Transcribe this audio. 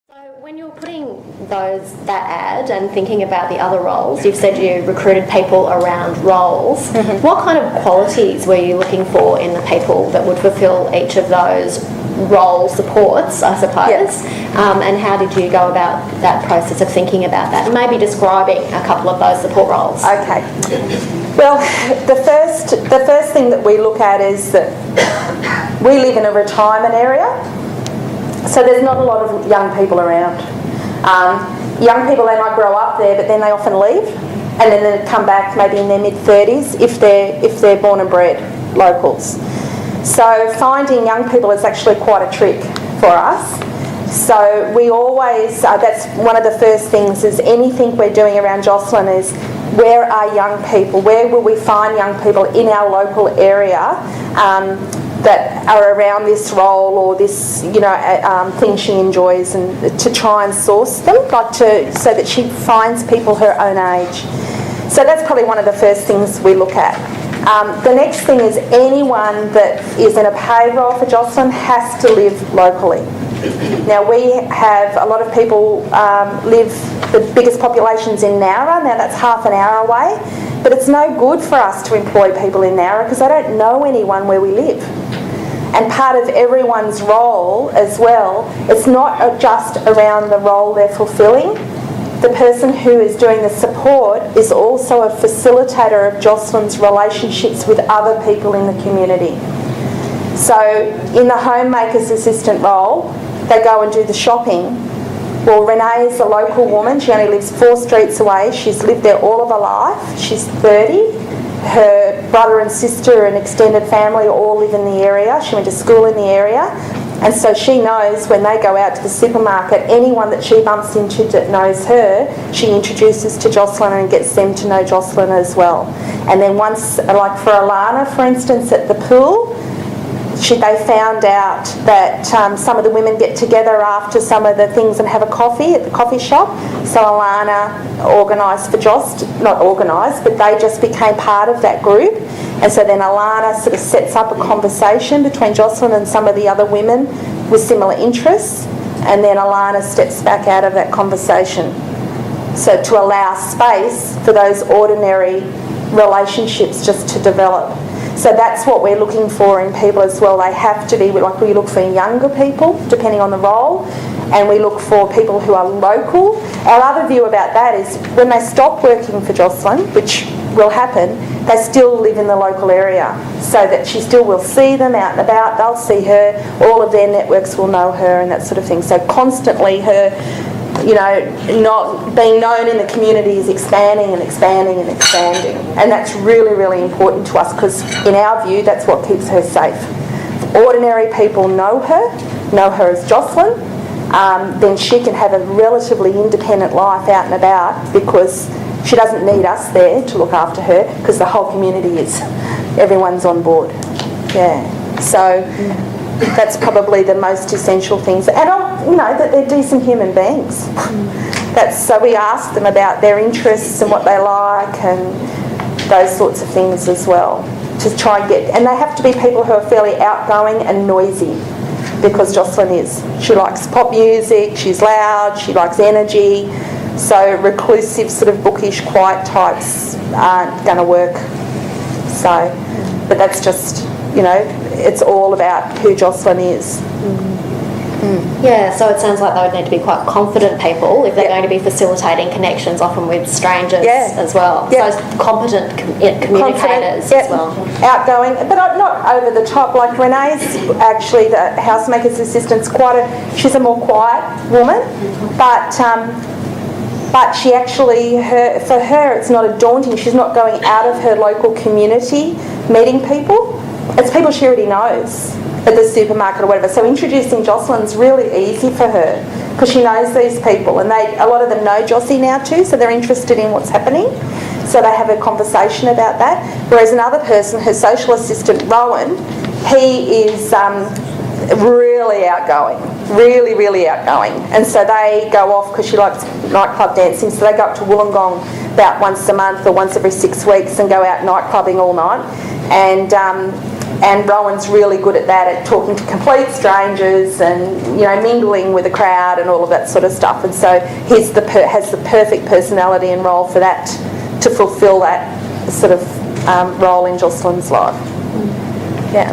So when you're putting that ad and thinking about the other roles, you've said you recruited people around roles. What kind of qualities were you looking for in the people that would fulfil each of those role supports, I suppose? And how did you go about that process of thinking about that? Maybe describing a couple of those support roles. Okay. Well, the first thing that we look at is that we live in a retirement area. So there's not a lot of young people around. Young people, they might grow up there, but then they often leave, and then they come back maybe in their mid-30s if they're born and bred locals. So finding young people is actually quite a trick for us. So we always, that's one of the first things, is anything we're doing around Jocelyn is where are young people, where will we find young people in our local area that are around this role or this, thing she enjoys, and to try and source them, so that she finds people her own age. So that's probably one of the first things we look at. The next thing is anyone that is in a paid role for Jocelyn has to live locally. Now we have a lot of people live, the biggest population's in Nowra. Now that's half an hour away, but it's no good for us to employ people in Nowra because they don't know anyone where we live. And part of everyone's role as well, it's not just around the role they're fulfilling. The person who is doing the support is also a facilitator of Jocelyn's relationships with other people in the community. So in the homemaker's assistant role, they go and do the shopping. Well, Renee is a local woman. She only lives 4 streets away. She's lived there all of her life. She's 30. Her brother and sister and extended family all live in the area. She went to school in the area. And so she knows when they go out to the supermarket, anyone that she bumps into that knows her, she introduces to Jocelyn and gets them to know Jocelyn as well. And then once, like for Alana, for instance, at the pool, they found out that some of the women get together after some of the things and have a coffee at the coffee shop. So Alana organised for not organised, but they just became part of that group. And so then Alana sort of sets up a conversation between Jocelyn and some of the other women with similar interests, and then Alana steps back out of that conversation. So to allow space for those ordinary relationships just to develop. So that's what we're looking for in people as well. They have to be, like we look for younger people, depending on the role, and we look for people who are local. Our other view about that is when they stop working for Jocelyn, which will happen, they still live in the local area, so that she still will see them out and about, they'll see her, all of their networks will know her and that sort of thing. So constantly her, not being known in the community is expanding and expanding and expanding. And that's really, really important to us because in our view, that's what keeps her safe. If ordinary people know her as Jocelyn, then she can have a relatively independent life out and about because she doesn't need us there to look after her because the whole community is. Everyone's on board. Yeah. So that's probably the most essential things. And, that they're decent human beings. So we ask them about their interests and what they like and those sorts of things as well to try and get. And they have to be people who are fairly outgoing and noisy because Jocelyn is. She likes pop music, she's loud, she likes energy. So reclusive, sort of bookish, quiet types aren't going to work. So, but that's just, it's all about who Jocelyn is. Yeah, so it sounds like they would need to be quite confident people if they're going to be facilitating connections, often with strangers as well. So competent communicators as well. Outgoing, but not over the top. Like Renee's actually the housemaker's assistant's she's a more quiet woman, but she actually, for her it's not a daunting, she's not going out of her local community meeting people. It's people she already knows at the supermarket or whatever. So introducing Jocelyn's really easy for her because she knows these people and a lot of them know Jossie now too, so they're interested in what's happening. So they have a conversation about that. Whereas another person, her social assistant, Rowan, he is really outgoing, really, really outgoing. And so they go off because she likes nightclub dancing, so they go up to Wollongong about once a month or once every 6 weeks and go out nightclubbing all night. And And Rowan's really good at that, at talking to complete strangers and, you know, mingling with a crowd and all of that sort of stuff. And so he's has the perfect personality and role for that, to fulfil that sort of role in Jocelyn's life. Yeah.